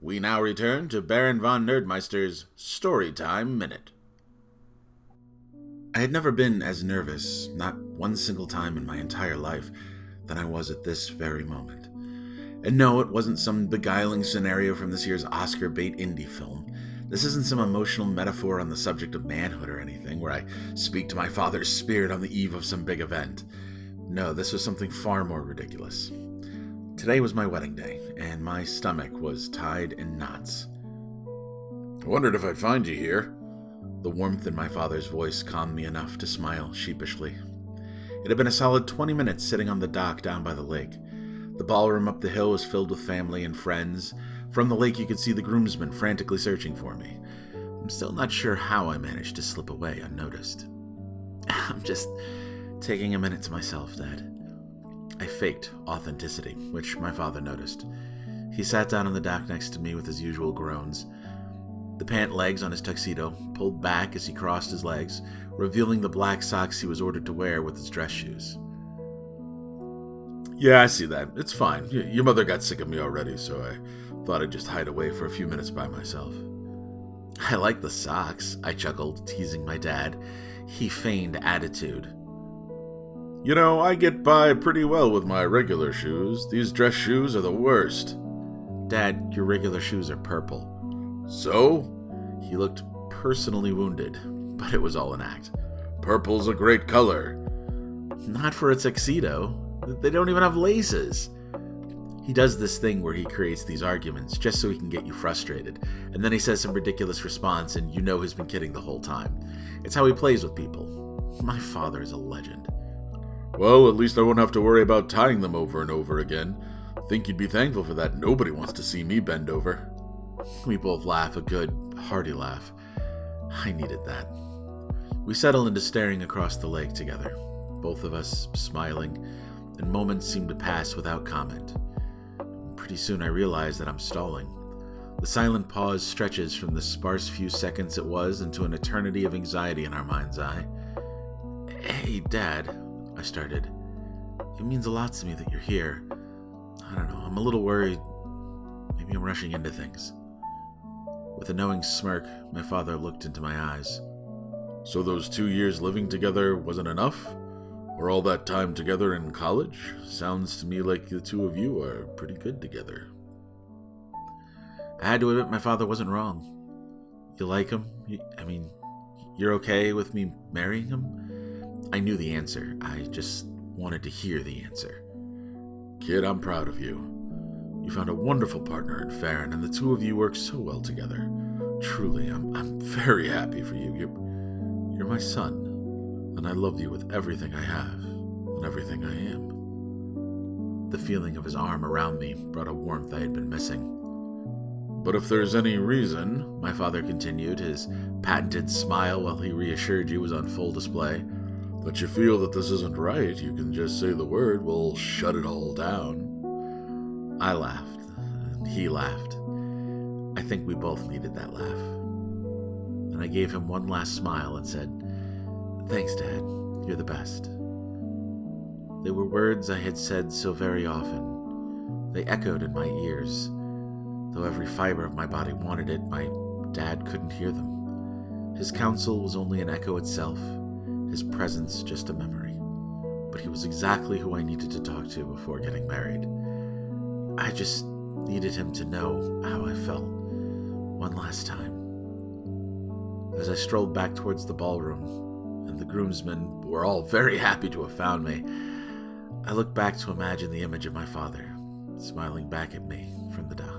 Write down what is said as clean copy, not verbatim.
We now return to Baron von Nerdmeister's Storytime Minute. I had never been as nervous, not one single time in my entire life, than I was at this very moment. And no, it wasn't some beguiling scenario from this year's Oscar bait indie film. This isn't some emotional metaphor on the subject of manhood or anything, where I speak to my father's spirit on the eve of some big event. No, this was something far more ridiculous. Today was my wedding day, and my stomach was tied in knots. I wondered if I'd find you here. The warmth in my father's voice calmed me enough to smile sheepishly. It had been a solid 20 minutes sitting on the dock down by the lake. The ballroom up the hill was filled with family and friends. From the lake you could see the groomsmen frantically searching for me. I'm still not sure how I managed to slip away unnoticed. I'm just taking a minute to myself, Dad. I faked authenticity, which my father noticed. He sat down on the dock next to me with his usual groans. The pant legs on his tuxedo pulled back as he crossed his legs, revealing the black socks he was ordered to wear with his dress shoes. Yeah, I see that. It's fine. Your mother got sick of me already, so I thought I'd just hide away for a few minutes by myself. I like the socks, I chuckled, teasing my dad. He feigned attitude. You know, I get by pretty well with my regular shoes. These dress shoes are the worst. Dad, your regular shoes are purple. So? He looked personally wounded, but it was all an act. Purple's a great color. Not for a tuxedo. They don't even have laces. He does this thing where he creates these arguments just so he can get you frustrated, and then he says some ridiculous response and you know he's been kidding the whole time. It's how he plays with people. My father is a legend. Well, at least I won't have to worry about tying them over and over again. Think you'd be thankful for that. Nobody wants to see me bend over. We both laugh, a good, hearty laugh. I needed that. We settle into staring across the lake together, both of us smiling, and moments seem to pass without comment. Pretty soon I realize that I'm stalling. The silent pause stretches from the sparse few seconds it was into an eternity of anxiety in our mind's eye. Hey, Dad, I started. It means a lot to me that you're here. I don't know, I'm a little worried. Maybe I'm rushing into things. With a knowing smirk, my father looked into my eyes. So those 2 years living together wasn't enough? Or all that time together in college? Sounds to me like the two of you are pretty good together. I had to admit my father wasn't wrong. You like him? You're okay with me marrying him? I knew the answer. I just wanted to hear the answer. Kid, I'm proud of you. You found a wonderful partner in Farron, and the two of you work so well together. Truly, I'm very happy for you. You're my son, and I love you with everything I have and everything I am. The feeling of his arm around me brought a warmth I had been missing. But if there's any reason, my father continued, his patented smile while he reassured you was on full display, that you feel that this isn't right, you can just say the word, we'll shut it all down. I laughed, and he laughed. I think we both needed that laugh. And I gave him one last smile and said, Thanks, Dad. You're the best. They were words I had said so very often. They echoed in my ears. Though every fiber of my body wanted it, my dad couldn't hear them. His counsel was only an echo itself, his presence just a memory. But he was exactly who I needed to talk to before getting married. I just needed him to know how I felt one last time. As I strolled back towards the ballroom, and the groomsmen were all very happy to have found me, I looked back to imagine the image of my father, smiling back at me from the dock.